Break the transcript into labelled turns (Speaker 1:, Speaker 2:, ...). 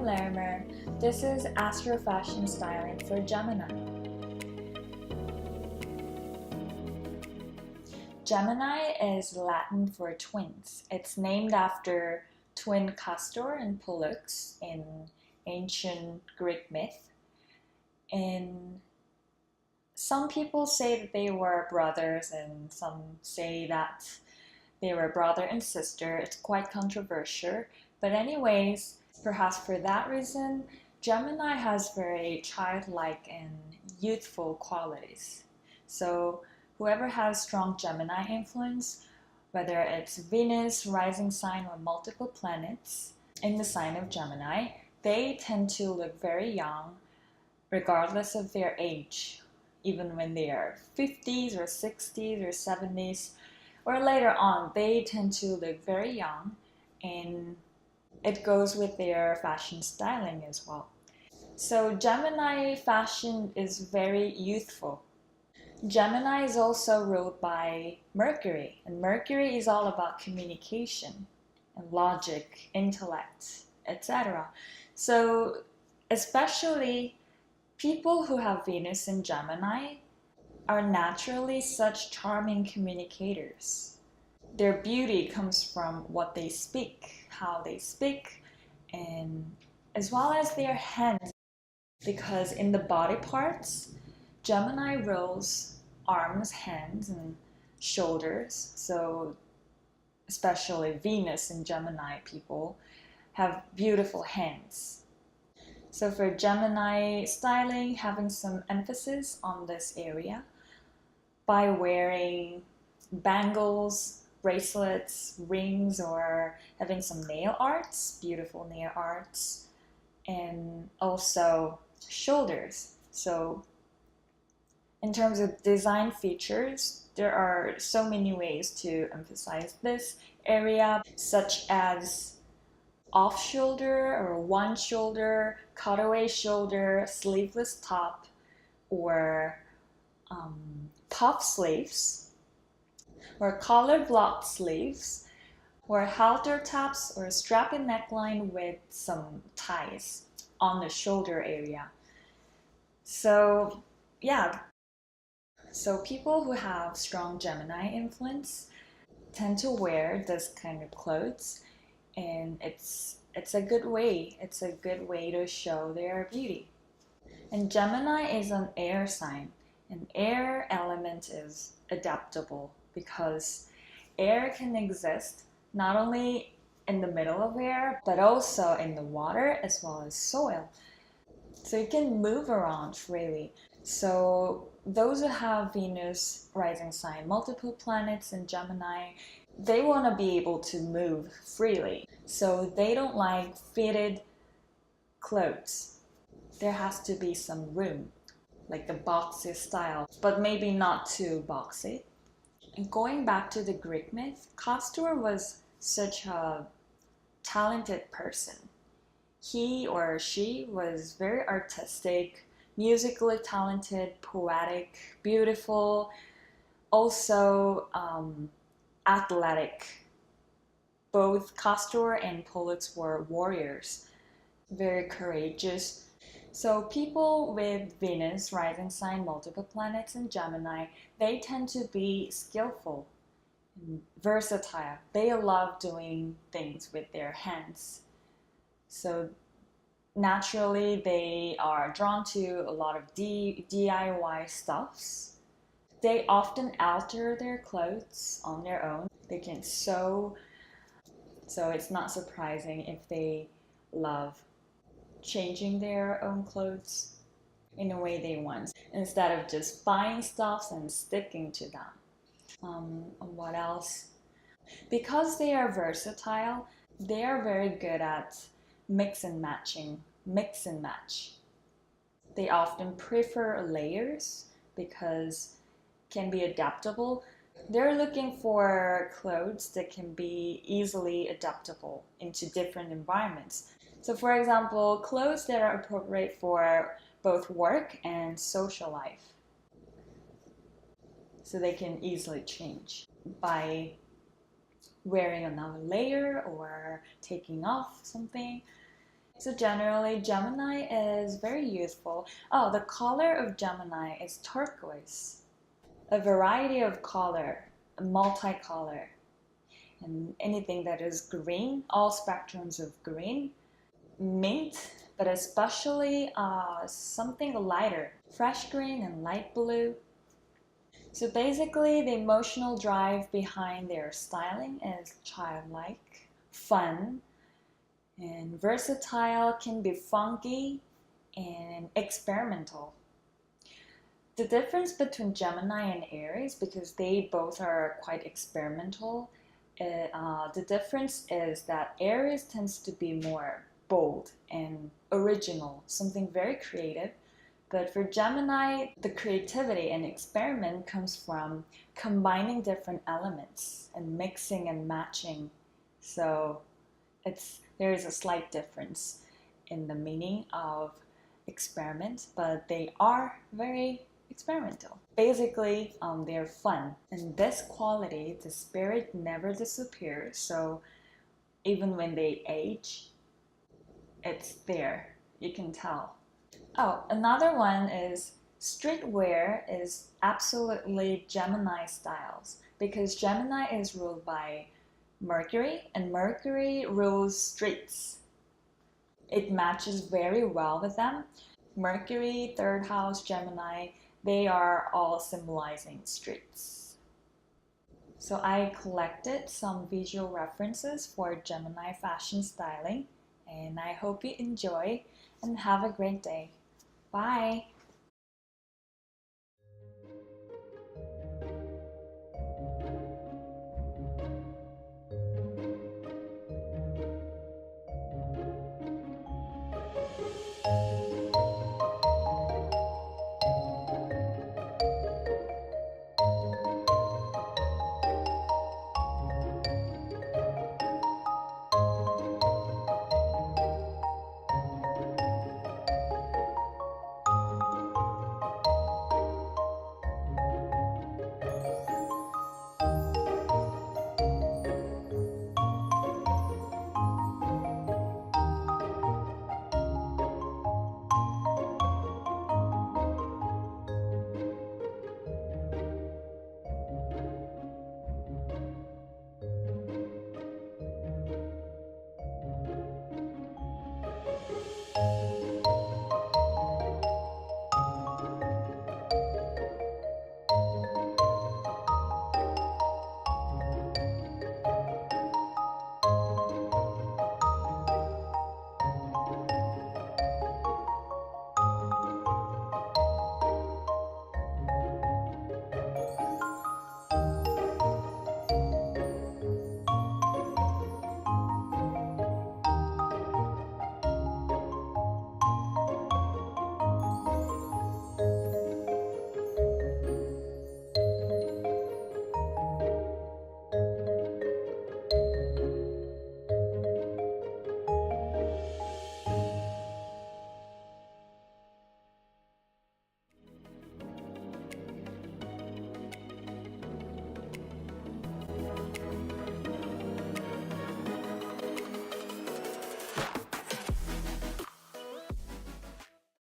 Speaker 1: Larimar. This is Astro Fashion Styling for Gemini. Gemini is Latin for twins. It's named after twin Castor and Pollux in ancient Greek myth. And some people say that they were brothers and some say that they were brother and sister. It's quite controversial. But anyways, perhaps for that reason, Gemini has very childlike and youthful qualities. So whoever has strong Gemini influence, whether it's Venus, rising sign, or multiple planets in the sign of Gemini, they tend to look very young regardless of their age, even when they are 50s or 60s or 70s, or later on, they tend to look very young, and it goes with their fashion styling as well. So Gemini fashion is very youthful. Gemini is also ruled by Mercury, and Mercury is all about communication and logic, intellect, etc. So especially people who have Venus in Gemini are naturally such charming communicators. Their beauty comes from what they speak, how they speak, and as well as their hands, because in the body parts, Gemini rules arms, hands, and shoulders. So especially Venus and Gemini people have beautiful hands. So for Gemini styling, having some emphasis on this area by wearing bangles, bracelets, rings, or having some nail arts, beautiful nail arts, and also shoulders. So in terms of design features, there are so many ways to emphasize this area, such as off shoulder or one shoulder, cutaway shoulder, sleeveless top, or puff sleeves, or collar block sleeves, or halter tops, or strappy neckline with some ties on the shoulder area. So yeah, so people who have strong Gemini influence tend to wear this kind of clothes, and it's a good way. It's a good way to show their beauty. And Gemini is an air sign. An air element is adaptable because air can exist not only in the middle of air, but also in the water as well as soil. So you can move around freely. So those who have Venus rising sign, multiple planets in Gemini, they want to be able to move freely. So they don't like fitted clothes. There has to be some room, like the boxy style, but maybe not too boxy. And going back to the Greek myth, Castor was such a talented person. He or she was very artistic, musically talented, poetic, beautiful, also athletic. Both Castor and Pollux were warriors, very courageous. So people with Venus, rising sign, multiple planets, and Gemini, they tend to be skillful and versatile. They love doing things with their hands. So naturally, they are drawn to a lot of DIY stuffs. They often alter their clothes on their own. They can sew, so it's not surprising if they love changing their own clothes in the way they want, instead of just buying stuffs and sticking to them. What else? Because they are versatile, they are very good at mix and match. They often prefer layers because can be adaptable. They're looking for clothes that can be easily adaptable into different environments. So for example, clothes that are appropriate for both work and social life. So they can easily change by wearing another layer or taking off something. So generally, Gemini is very youthful. Oh, the color of Gemini is turquoise. A variety of color, a multicolor, and anything that is green, all spectrums of green, mint, but especially something lighter, fresh green and light blue. So basically, the emotional drive behind their styling is childlike, fun, and versatile, can be funky and experimental. The difference between Gemini and Aries, because they both are quite experimental, the difference is that Aries tends to be more bold and original, something very creative. But for Gemini, the creativity and experiment comes from combining different elements and mixing and matching. So there is a slight difference in the meaning of experiment, but they are very experimental. Basically, they're fun. And this quality, the spirit never disappears. So even when they age, it's there. You can tell. Oh, another one is streetwear is absolutely Gemini styles because Gemini is ruled by Mercury and Mercury rules streets. It matches very well with them. Mercury, third house, Gemini, they are all symbolizing streets. So I collected some visual references for Gemini fashion styling, and I hope you enjoy and have a great day. Bye!